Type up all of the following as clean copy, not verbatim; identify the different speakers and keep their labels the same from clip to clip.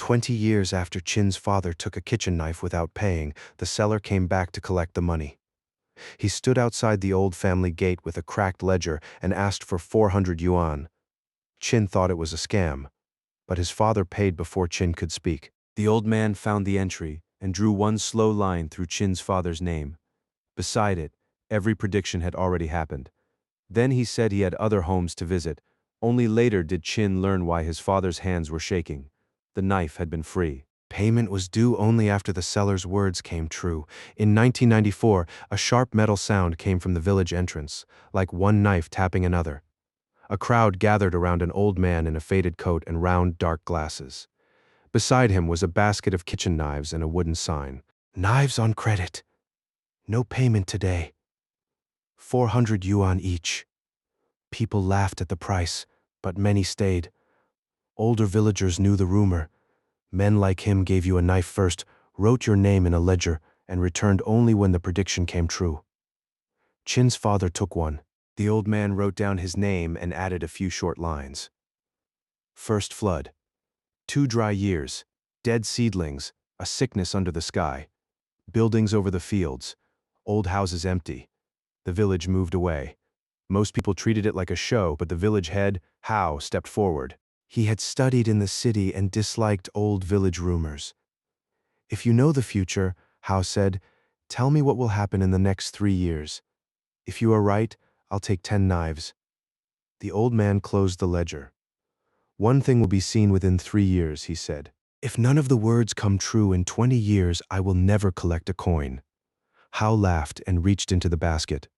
Speaker 1: 20 years after Chin's father took a kitchen knife without paying, the seller came back to collect the money. He stood outside the old family gate with a cracked ledger and asked for 400 yuan. Chin thought it was a scam, but his father paid before Chin could speak. The old man found the entry and drew one slow line through Chin's father's name. Beside it, every prediction had already happened. Then he said he had other homes to visit. Only later did Chin learn why his father's hands were shaking. The knife had been free. Payment was due only after the seller's words came true. In 1994, a sharp metal sound came from the village entrance, like one knife tapping another. A crowd gathered around an old man in a faded coat and round, dark glasses. Beside him was a basket of kitchen knives and a wooden sign. Knives on credit. No payment today. 400 yuan each. People laughed at the price, but many stayed. Older villagers knew the rumor. Men like him gave you a knife first, wrote your name in a ledger, and returned only when the prediction came true. Chin's father took one. The old man wrote down his name and added a few short lines. First flood. 2 dry years. Dead seedlings. A sickness under the sky. Buildings over the fields. Old houses empty. The village moved away. Most people treated it like a show, but the village head, Hao, stepped forward. He had studied in the city and disliked old village rumors. If you know the future, Hao said, tell me what will happen in the next 3 years. If you are right, I'll take 10 knives. The old man closed the ledger. One thing will be seen within 3 years, he said. If none of the words come true in 20 years, I will never collect a coin. Hao laughed and reached into the basket.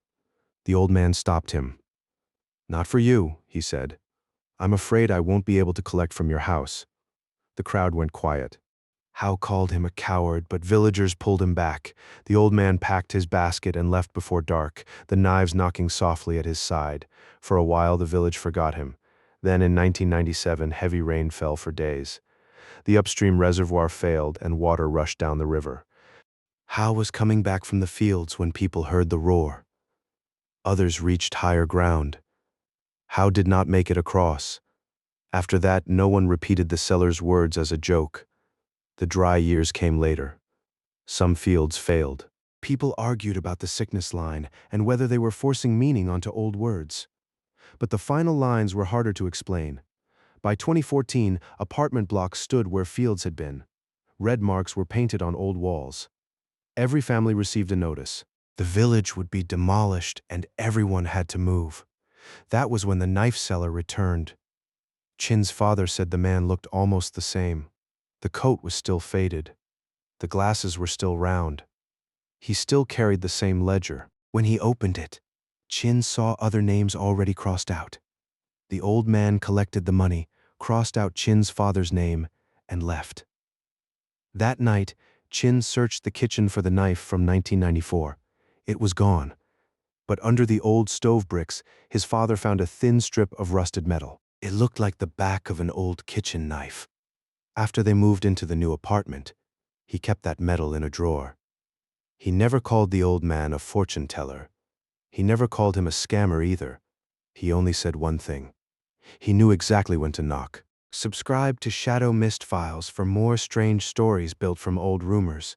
Speaker 1: The old man stopped him. Not for you, he said. I'm afraid I won't be able to collect from your house. The crowd went quiet. Hao called him a coward, but villagers pulled him back. The old man packed his basket and left before dark, the knives knocking softly at his side. For a while the village forgot him. Then in 1997, heavy rain fell for days. The upstream reservoir failed and water rushed down the river. Hao was coming back from the fields when people heard the roar. Others reached higher ground. Hao did not make it across. After that, no one repeated the seller's words as a joke. The dry years came later. Some fields failed. People argued about the sickness line and whether they were forcing meaning onto old words. But the final lines were harder to explain. By 2014, apartment blocks stood where fields had been. Red marks were painted on old walls. Every family received a notice. The village would be demolished and everyone had to move. That was when the knife seller returned. Chin's father said the man looked almost the same. The coat was still faded. The glasses were still round. He still carried the same ledger. When he opened it, Chin saw other names already crossed out. The old man collected the money, crossed out Chin's father's name, and left. That night, Chin searched the kitchen for the knife from 1994. It was gone. But under the old stove bricks, his father found a thin strip of rusted metal. It looked like the back of an old kitchen knife. After they moved into the new apartment, he kept that metal in a drawer. He never called the old man a fortune teller. He never called him a scammer either. He only said one thing. He knew exactly when to knock. Subscribe to Shadow Mist Files for more strange stories built from old rumors.